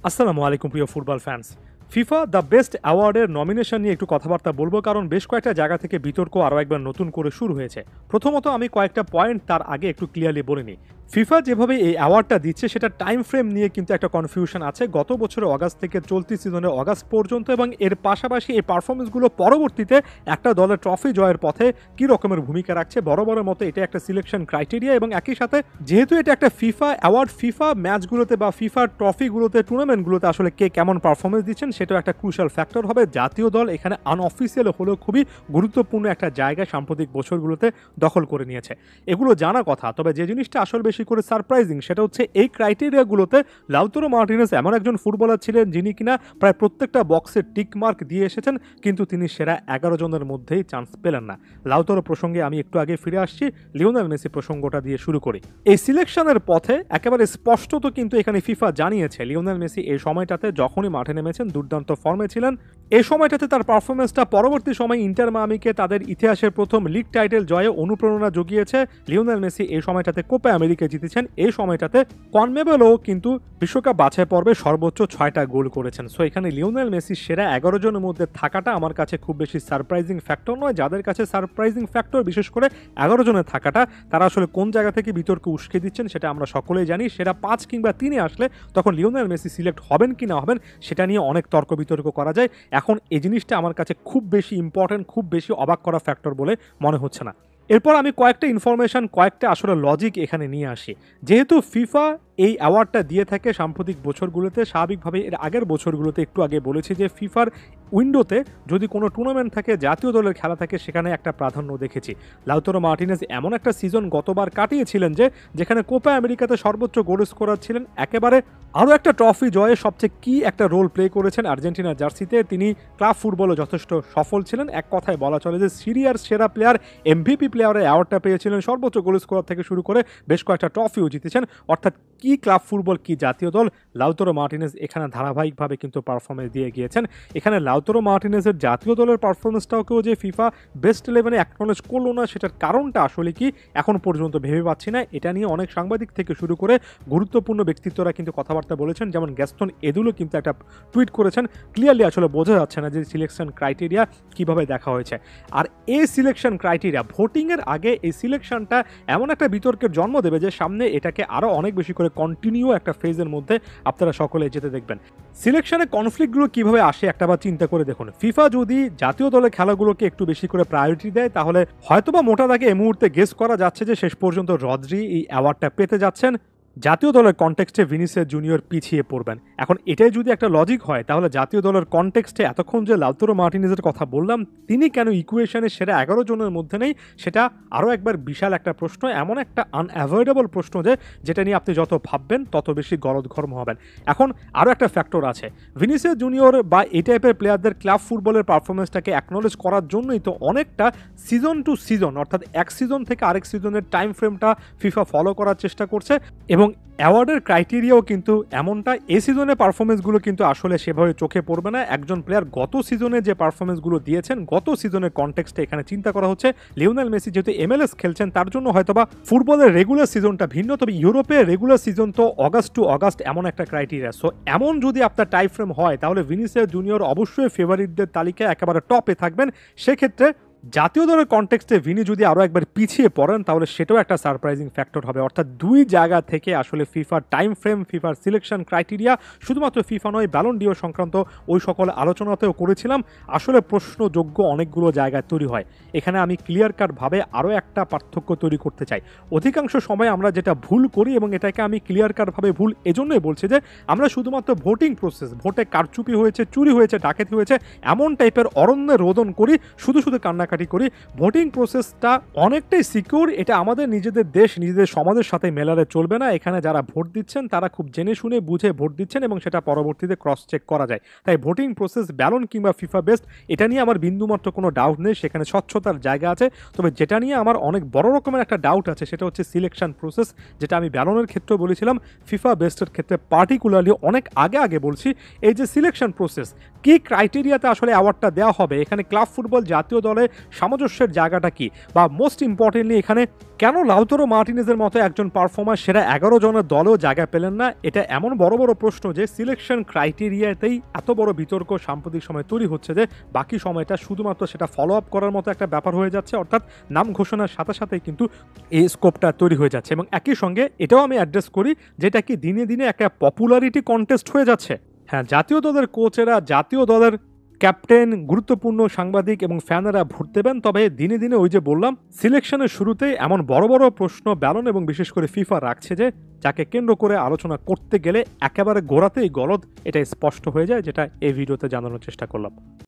আসসালামু আলাইকুম প্রিয় football fans. FIFA the best অ্যাওয়ার্ডের নমিনেশন নিয়ে একটু কথাবার্তা বলবো, কারণ বেশ কয়েকটা জায়গা থেকে বিতর্ক আরও একবার নতুন করে শুরু হয়েছে। প্রথমত আমি কয়েকটা পয়েন্ট তার আগে একটু ক্লিয়ারলি বলে নিই। ফিফা যেভাবে এই অ্যাওয়ার্ডটা দিচ্ছে সেটা টাইম ফ্রেম নিয়ে কিন্তু একটা কনফিউশন আছে। গত বছরের অগাস্ট থেকে চলতি সিজনের অগাস্ট পর্যন্ত, এবং এর পাশাপাশি এই পারফরমেন্সগুলো পরবর্তীতে একটা দলের ট্রফি জয়ের পথে কী রকমের ভূমিকা রাখছে বরাবরের মতো এটা একটা সিলেকশন ক্রাইটেরিয়া। এবং একই সাথে যেহেতু এটা একটা ফিফা অ্যাওয়ার্ড, ফিফা ম্যাচগুলোতে বা ফিফা ট্রফিগুলোতে টুর্নামেন্টগুলোতে আসলে কে কেমন পারফরমেন্স দিচ্ছেন সেটাও একটা ক্রুশাল ফ্যাক্টর হবে। জাতীয় দল এখানে আনঅফিসিয়াল হলেও খুবই গুরুত্বপূর্ণ একটা জায়গা সাম্প্রতিক বছরগুলোতে দখল করে নিয়েছে, এগুলো জানা কথা। তবে যে জিনিসটা আসলে বেশি করে সারপ্রাইজিং সেটা হচ্ছে এই ক্রাইটেরিয়াগুলোতে লাউতারো মার্টিনেজ এমন একজন ফুটবলার ছিলেন যিনি কিনা প্রায় প্রত্যেকটা বক্সে টিক মার্ক দিয়ে এসেছেন, কিন্তু তিনি সেরা 11 জনের মধ্যেই চান্স পেলেন না। লাউতারো প্রসঙ্গে আমি একটু আগে ফিরে আসছি, লিওনেল মেসি প্রসঙ্গটা দিয়ে শুরু করি। এই সিলেকশনের পথে একেবারে স্পষ্টত কিন্তু এখানে ফিফা জানিয়েছে লিওনেল মেসি এই সময়টাতে যখনই মাঠে নেমেছেন দুর্দান্ত ফর্মে ছিলেন। এই সময়টাতে তার পারফরমেন্সটা পরবর্তী সময় ইন্টার মায়ামিকে তাদের ইতিহাসের প্রথম লিগ টাইটেল জয়ে অনুপ্রেরণা জুগিয়েছে। লিওনেল মেসি এই সময়টাতে কোপা আমেরিকা জিতেছেন। এই সময়টাতে কনমেবলও কিন্তু বিশ্বকাপ বাছাই পর্বে সর্বোচ্চ 6টা গোল করেছেন। সো এখানে লিওনেল মেসি সেরা 11 জনের মধ্যে থাকাটা আমার কাছে খুব বেশি সারপ্রাইজিং ফ্যাক্টর নয়। যাদের কাছে সারপ্রাইজিং ফ্যাক্টর বিশেষ করে 11 জনের থাকাটা, তারা আসলে কোন জায়গা থেকে বিতর্ক উস্কে দিচ্ছেন সেটা আমরা সকলেই জানি। সেরা 5 কিংবা 3-এ আসলে তখন লিওনেল মেসি সিলেক্ট হবেন কি না হবেন সেটা নিয়ে অনেক তর্ক বিতর্ক করা যায়। এখন এই জিনিসটা আমার কাছে খুব বেশি ইম্পর্টেন্ট, খুব বেশি অবাক করা ফ্যাক্টর বলে মনে হচ্ছে না। এরপর আমি কয়েকটা ইনফরমেশন, কয়েকটা আসলে লজিক এখানে নিয়ে আসি। যেহেতু ফিফা এই অ্যাওয়ার্ডটা দিয়ে থাকে সাম্প্রতিক বছরগুলোতে, স্বাভাবিকভাবে এর আগের বছরগুলোতে একটু আগে বলেছি যে ফিফার উইন্ডোতে যদি কোনো টুর্নামেন্ট থাকে, জাতীয় দলের খেলা থাকে, সেখানে একটা প্রাধান্য দেখেছি। লাউতারো মার্টিনেজ এমন একটা সিজন গতবার কাটিয়েছিলেন যেখানে কোপা আমেরিকাতে সর্বোচ্চ গোল স্কোরার ছিলেন, একেবারে আরও একটা ট্রফি জয়ে সবচেয়ে কি একটা রোল প্লে করেছেন আর্জেন্টিনার জার্সিতে। তিনি ক্লাব ফুটবলে যথেষ্ট সফল ছিলেন। এক কথায় বলা চলে যে সিরিয়ার সেরা প্লেয়ার, এমভিপি প্লেয়ারের অ্যাওয়ার্ডটা পেয়েছিলেন, সর্বোচ্চ গোল স্কোরার থেকে শুরু করে বেশ কয়েকটা ট্রফিও জিতেছেন। অর্থাৎ কি ক্লাব ফুটবল, কি জাতীয় দল, লাউতারো মার্টিনেজ এখানে ধারাবাহিকভাবে কিন্তু পারফরমেন্স দিয়ে গিয়েছেন। এখানে লাউতারো মার্টিনেজের জাতীয় দলের পারফরমেন্সটাকেও যে ফিফা বেস্ট 11-এ অ্যাকনলেজ করলো না সেটার কারণটা আসলে কি এখন পর্যন্ত ভেবে পাচ্ছি না। এটা নিয়ে অনেক সাংবাদিক থেকে শুরু করে গুরুত্বপূর্ণ ব্যক্তিত্বরা কিন্তু কথাবার্তা বলেছেন, যেমন গ্যাস্তন এদুলো কিন্তু একটা টুইট করেছেন। ক্লিয়ারলি আসলে বোঝা যাচ্ছে না যে সিলেকশন ক্রাইটেরিয়া কিভাবে দেখা হয়েছে। আর এই সিলেকশন ক্রাইটেরিয়া ভোটিংয়ের আগে এই সিলেকশনটা এমন একটা বিতর্কের জন্ম দেবে যে সামনে এটাকে আরও অনেক বেশি করে কন্টিনিউ একটা ফেজের মধ্যে আপনারা সকলে যেতে দেখবেন। সিলেকশনে কনফ্লিক্টগুলো কিভাবে আসে একটাবার চিন্তা করে দেখুন। ফিফা যদি জাতীয় দলের খেলাগুলোকে একটু বেশি করে প্রায়োরিটি দেয় তাহলে হয়তোবা মোটা দাগে এই মুহূর্তে গেস করা যাচ্ছে যে শেষ পর্যন্ত রদ্রি এই অ্যাওয়ার্ডটা পেতে যাচ্ছেন। জাতীয় দলের কনটেক্সটে ভিনিসিয়াস জুনিয়র পিছিয়ে পড়বেন। এখন এটাই যদি একটা লজিক হয় তাহলে জাতীয় দলের কনটেক্সটে এতক্ষণ যে লাউতারো মার্টিনেজের কথা বললাম তিনি কেন ইকুয়েশনের সেরা 11 জনের মধ্যে নেই, সেটা আরও একবার বিশাল একটা প্রশ্ন, এমন একটা আনঅ্যাভয়েডেবল প্রশ্ন যেটা নিয়ে আপনি যত ভাববেন তত বেশি গলদঘর্ম হবেন। এখন আরও একটা ফ্যাক্টর আছে, ভিনিসিয়াস জুনিয়র বা এই টাইপের প্লেয়ারদের ক্লাব ফুটবলের পারফরমেন্সটাকে অ্যাকনলেজ করার জন্যই তো অনেকটা সিজন টু সিজন, অর্থাৎ এক সিজন থেকে আরেক সিজনের টাইম ফ্রেমটা ফিফা ফলো করার চেষ্টা করছে। এবং অ্যাওয়ার্ডের ক্রাইটেরিয়াও কিন্তু এমনটা, এই সিজনের পারফরমেন্সগুলো কিন্তু আসলে সেভাবে চোখে পড়বে না। একজন প্লেয়ার গত সিজনে যে পারফরমেন্সগুলো দিয়েছেন, গত সিজনের কনটেক্সটে এখানে চিন্তা করা হচ্ছে। লিওনেল মেসি যেহেতু MLS খেলছেন তার জন্য হয়তোবা ফুটবলের রেগুলার সিজনটা ভিন্ন, তবে ইউরোপের রেগুলার সিজন তো অগাস্ট টু অগাস্ট এমন একটা ক্রাইটেরিয়া। সো এমন যদি আপনার টাইম ফ্রেম হয় তাহলে ভিনিসিয়াস জুনিয়র অবশ্যই ফেভারিটদের তালিকায় একেবারে টপে থাকবেন। সেক্ষেত্রে জাতীয় দলের কনটেক্সটে ভিনি যদি আরও একবার পিছিয়ে পড়েন তাহলে সেটাও একটা সারপ্রাইজিং ফ্যাক্টর হবে। অর্থাৎ দুই জায়গা থেকে আসলে ফিফার টাইম ফ্রেম, ফিফার সিলেকশন ক্রাইটেরিয়া, শুধুমাত্র ফিফা নয় ব্যালন ডিও সংক্রান্ত ওই সকল আলোচনাতেও করেছিলাম, আসলে প্রশ্নযোগ্য অনেকগুলো জায়গায় তৈরি হয়। এখানে আমি ক্লিয়ার কাটভাবে আরও একটা পার্থক্য তৈরি করতে চাই। অধিকাংশ সময় আমরা যেটা ভুল করি, এবং এটাকে আমি ক্লিয়ার কাটভাবে ভুল এজন্যই বলছি যে আমরা শুধুমাত্র ভোটিং প্রসেস, ভোটে কারচুপি হয়েছে, চুরি হয়েছে, ডাকাতি হয়েছে এমন টাইপের অরণ্যে রোদন করি, শুধু কান্নাকাটি করি। ভোটিং প্রসেসটা অনেকটাই সিকিউর, এটা আমাদের নিজেদের দেশ, নিজেদের সমাজের সাথে মেলারে চলবে না। এখানে যারা ভোট দিচ্ছেন তারা খুব জেনে শুনে বুঝে ভোট দিচ্ছেন এবং সেটা পরবর্তীতে ক্রস চেক করা যায়। তাই ভোটিং প্রসেস ব্যালন কিংবা ফিফা বেস্ট এটা নিয়ে আমার বিন্দুমাত্র কোনো ডাউট নেই, সেখানে স্বচ্ছতার জায়গা আছে। তবে যেটা নিয়ে আমার অনেক বড় রকমের একটা ডাউট আছে সেটা হচ্ছে সিলেকশন প্রসেস, যেটা আমি ব্যালনের ক্ষেত্রেও বলেছিলাম, ফিফা বেস্টের ক্ষেত্রে পার্টিকুলারলি অনেক আগে বলছি। এই যে সিলেকশন প্রসেস, কি ক্রাইটেরিয়াতে আসলে অ্যাওয়ার্ডটা দেওয়া হবে, এখানে ক্লাব ফুটবল জাতীয় দলে সামঞ্জস্যের জায়গাটা কি, বা মোস্ট ইম্পর্টেন্টলি এখানে কেন লাউতারো মার্টিনেজের মতো একজন পারফর্মার সেরা 11 জনের দলেও জায়গা পেলেন না, এটা এমন বড় বড় প্রশ্ন যে সিলেকশন ক্রাইটেরিয়াতেই এত বড় বিতর্ক সাম্প্রতিক সময় তৈরি হচ্ছে যে বাকি সময়টা শুধুমাত্র সেটা ফলো আপ করার মতো একটা ব্যাপার হয়ে যাচ্ছে, অর্থাৎ নাম ঘোষণার সাথে সাথেই কিন্তু এই স্কোপটা তৈরি হয়ে যাচ্ছে। এবং একই সঙ্গে এটাও আমি অ্যাড্রেস করি যেটা কি দিনে দিনে একটা পপুলারিটি কন্টেস্ট হয়ে যাচ্ছে। হ্যাঁ, জাতীয় দলের কোচেরা, জাতীয় দলের ক্যাপ্টেন, গুরুত্বপূর্ণ সাংবাদিক এবং ফ্যানেরা ভোট দেবেন, তবে দিনে দিনে ওই যে বললাম সিলেকশনের শুরুতেই এমন বড় বড় প্রশ্ন ব্যালন এবং বিশেষ করে ফিফা রাখছে যে যাকে কেন্দ্র করে আলোচনা করতে গেলে একেবারে গোড়াতেই গলদ, এটা স্পষ্ট হয়ে যায়, যেটা এই ভিডিওতে জানানোর চেষ্টা করলাম।